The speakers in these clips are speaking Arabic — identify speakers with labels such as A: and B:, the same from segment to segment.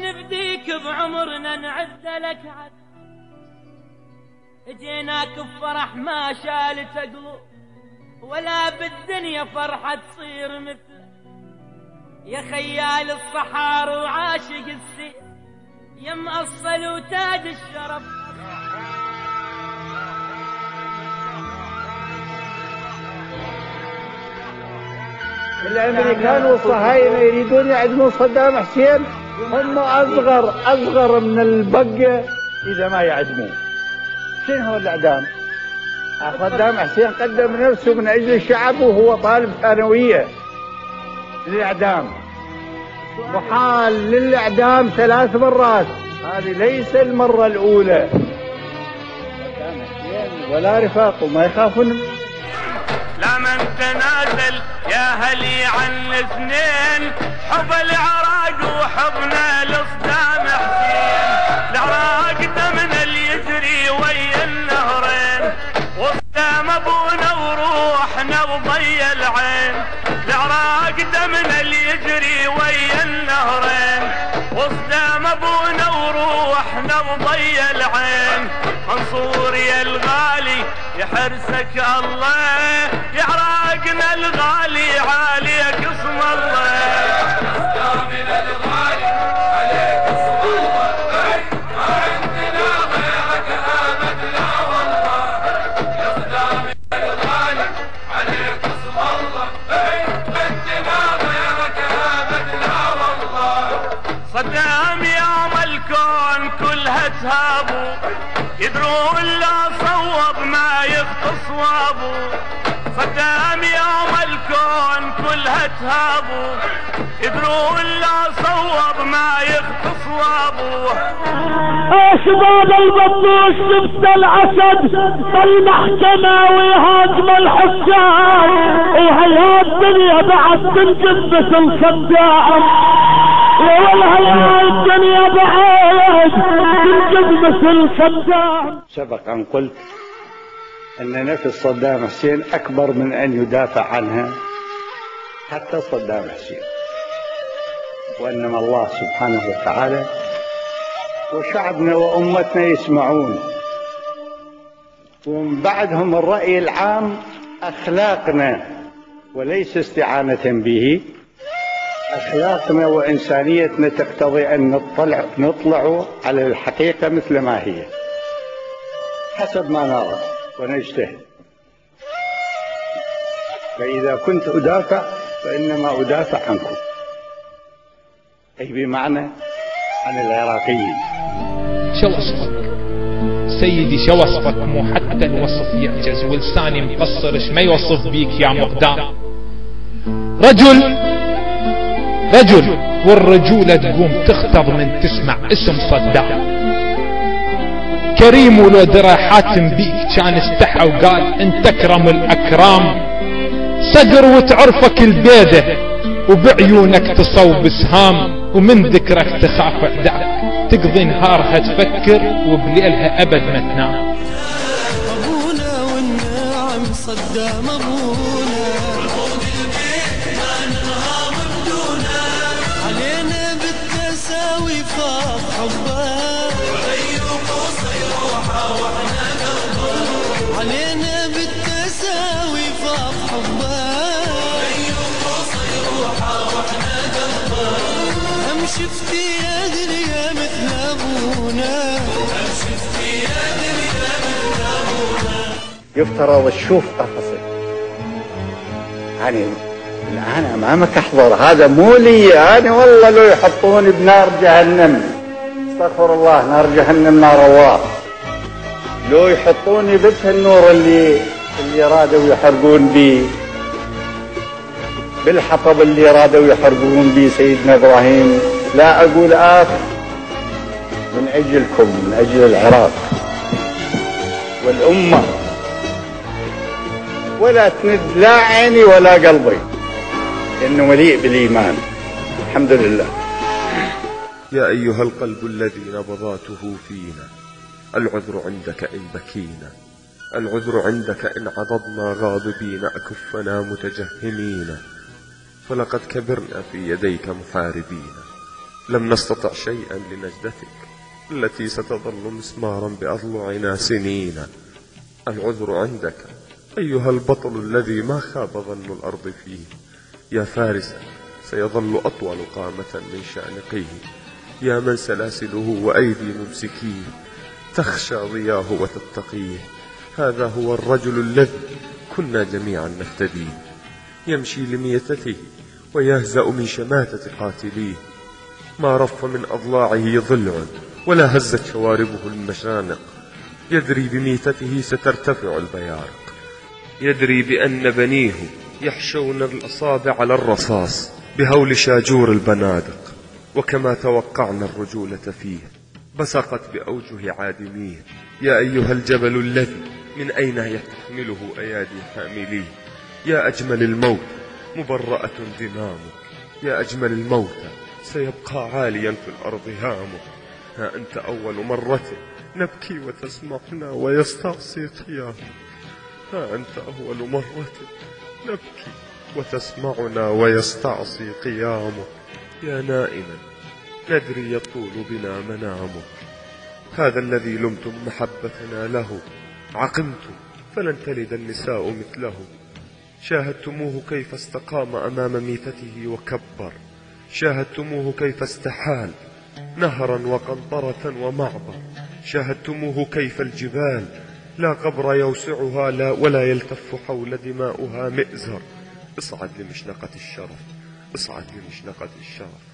A: نفديك بعمرنا نعد لك عد، اجيناك بفرح ما شالت قلوب، ولا بالدنيا فرحة تصير مثلك، يا خيال الصحار وعاشق السير، يا مأصل وتاج الشرف.
B: الامريكان والصهاينه يريدون يعدمون صدام حسين، هم اصغر من البقه اذا ما يعدمون. شنو هو الاعدام؟ صدام حسين قدم نفسه من اجل الشعب وهو طالب ثانويه للاعدام، محال للاعدام 3 مرات، هذه ليس المره الاولى. صدام حسين ولا رفاقه ما يخافون.
C: لا من تنازل يا هلي عن الاثنين، حب العراق وحبنا لصدام حسين، العراق دمنا اللي يجري ويا النهرين، وصدام ابونا وروحنا وضي العين، العراق دمنا اللي يجري ويا النهرين، وصدام ابونا وروحنا وضي العين، منصور يا الغالي يحرسك الله، يا عراقنا الغالي عليك اسم الله، اسلامنا الغالي عليك اسم الله، ما عندنا غيرك ابدا والله، يا اسلامنا الغالي عليك اسم الله، ما عندنا غيرك ابدا والله. صدام يوم الكون كلها تهابوا، يدرون لا صوب ما يخطى صوابه، صدام يوم الكون كلها تهابوا، يدرون لا صوب ما يخطى صوابه.
D: شباب البطوش لبس الاسد بالمحكمة ويهاجم الحكام، وهي الدنيا بعد تنجب مثل صدام، يا والله الدنيا بعد تنجب مثل صدام.
B: سبق ان قلت ان نفس صدام حسين اكبر من ان يدافع عنها حتى صدام حسين، وانما الله سبحانه وتعالى وشعبنا وامتنا يسمعون، ومن بعدهم الراي العام اخلاقنا وليس استعانه به، اخلاقنا وانسانيتنا تقتضي ان نطلع على الحقيقه مثل ما هي حسب ما نرى ونجتهد. فاذا كنت ادافع فانما ادافع عنكم، اي بمعنى عن العراقيين.
E: شو وصفك سيدي؟ شو وصفك؟ مو حتى الوصف يعجز، ولساني مقصرش ما يوصف بيك يا مقدام. رجل والرجولة تقوم تختض من تسمع اسم صدام. كريم ولو درى حاتم بيك كان استحى وقال انت اكرم الاكرام، صقر وتعرفك البيده وبعيونك تصوب سهام، ومن ذكرك تخاف اعداك، تقضي نهارها تفكر وبليلها ابد ما تنام.
F: ابونا والنعم صدام ابونا، والعود البيت ما ننهار بدونا، علينا بالتساوي فاض حبه، وعيوب وصيروحه واحنا قلبه، علينا بالتساوي فاض حبه، وعيوب وصيروحه واحنا قلبه، هم شفتي يا دنيا مثل ابونا، هم شفتي يا دنيا مثل ابونا.
B: يفترض تشوف قفصك، يعني الآن أمامك أحضر، هذا مو لي أنا، والله لو يحطوني بنار جهنم، استغفر الله، نار جهنم نار الله، لو يحطوني بس النور اللي رادوا يحرقون بيه، بالحطب اللي رادوا يحرقون بيه سيدنا إبراهيم، لا أقول من أجلكم، من أجل العراق والأمة، ولا تند لا عيني ولا قلبي، إنه مليء بالإيمان الحمد لله.
G: يا أيها القلب الذي نبضاته فينا، العذر عندك إن بكينا، العذر عندك إن عضضنا غاضبين، أكفنا متجهمين، فلقد كبرنا في يديك محاربين، لم نستطع شيئا لنجدتك التي ستظل مسمارا بأضلعنا سنين. العذر عندك أيها البطل الذي ما خاب ظن الأرض فيه. يا فارسا سيظل أطول قامة من شانقيه، يا من سلاسله وأيدي ممسكيه تخشى ضياه وتتقيه. هذا هو الرجل الذي كنا جميعا نفتديه، يمشي لميتته ويهزأ من شماتة قاتليه. ما رف من أضلاعه ضلع ولا هزت شواربه المشانق. يدري بميتته سترتفع البيارق، يدري بأن بنيه يحشون الأصابع على الرصاص بهول شاجور البنادق. وكما توقعنا الرجولة فيه بسقت بأوجه عادميه. يا أيها الجبل الذي من أين يحمله أيادي حامليه. يا أجمل الموت مبرأة دمامك، يا أجمل الموت سيبقى عاليا في الأرض هامك. ها أنت أول مرة نبكي وتسمعنا ويستعصي قيامك. ها أنت أول مرة نبكي وتسمعنا ويستعصي قيامك. يا نائما ندري يطول بنا منامك. هذا الذي لمتم محبتنا له عقمت فلن تلد النساء مثله. شاهدتموه كيف استقام أمام ميتته وكبر، شاهدتموه كيف استحال نهرا وقنطرة ومعبر. شاهدتموه كيف الجبال لا قبر يوسعها لا ولا يلتف حول دماؤها مئزر. اصعد لمشنقة الشرف، اصعد لمشنقة الشرف.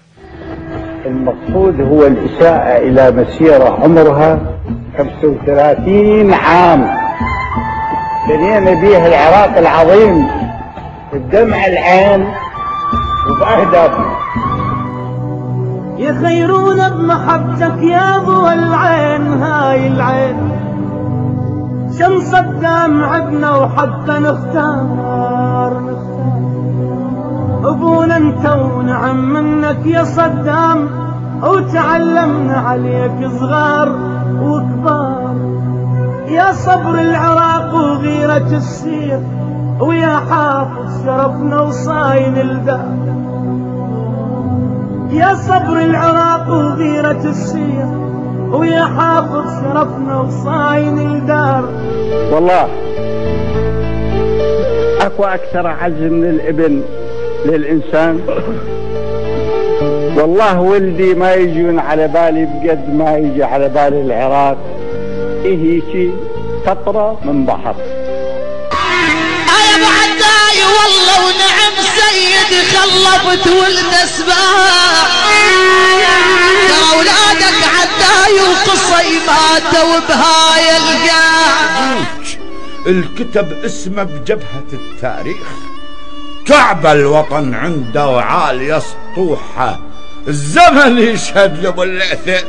B: المقصود هو الإساءة إلى مسيرة عمرها 35 عام بنينا بيها العراق العظيم بدمع العين وبأهدافنا.
A: يخيرون بمحبتك يا ضوى العين، هاي العين شمس صدام عدنا وحتى نختار. ابونا انت ونعم منك يا صدام، وتعلمنا عليك صغار وكبار. يا صبر العراق وغيرة السير، ويا حافظ شرفنا وصاين الدار. يا صبر العراق وغيرة السير، ويا حافظ شرفنا وصاين الدار.
B: والله اكو اكثر عز من الابن للإنسان. والله ولدي ما يجون على بالي بقد ما يجي على بالي العراق. هيجي قطرة من بحر.
F: يا بعداي والله ونعم سيد خلفت ولد اسباع. ترى اولادك عداي وقصي ماتوا بهاي القاع.
H: الكتب اسمه بجبهة التاريخ، كعب الوطن عنده وعالية سطوحة. الزمن يشهد لابو الليثين،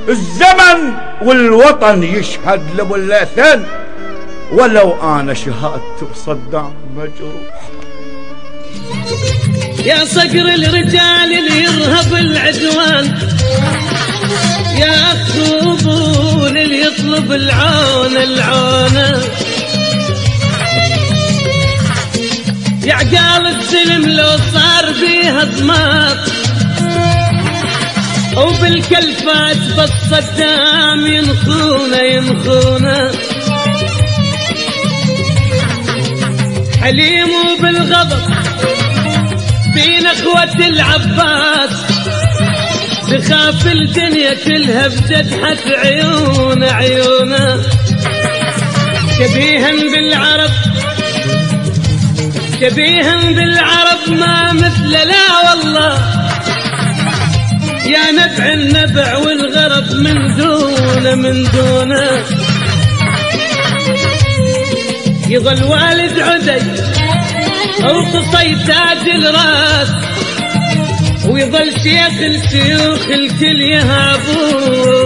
H: الزمن والوطن يشهد لابو الليثين. ولو انا شهادتي بصدام مجروح.
A: يا صقر الرجال اللي يرهب العدوان، يا اخوبون اللي يطلب العون العونه. يا عقال السلم لو صار بيها ضماط، وبالكلفات بالصدام ينخونا ينخونا. حليم وبالغضب بين اخوة العباس، تخاف الدنيا كلها بجدحة عيون عيونه. شبيها بالعرب شبيها بالعرب ما مثل لا والله. يا نبع النبع والغرب من دونه من دونه. يظل والد عدي او قصي تاج الراس، ويظل شيخ الشيوخ الكل يهابون.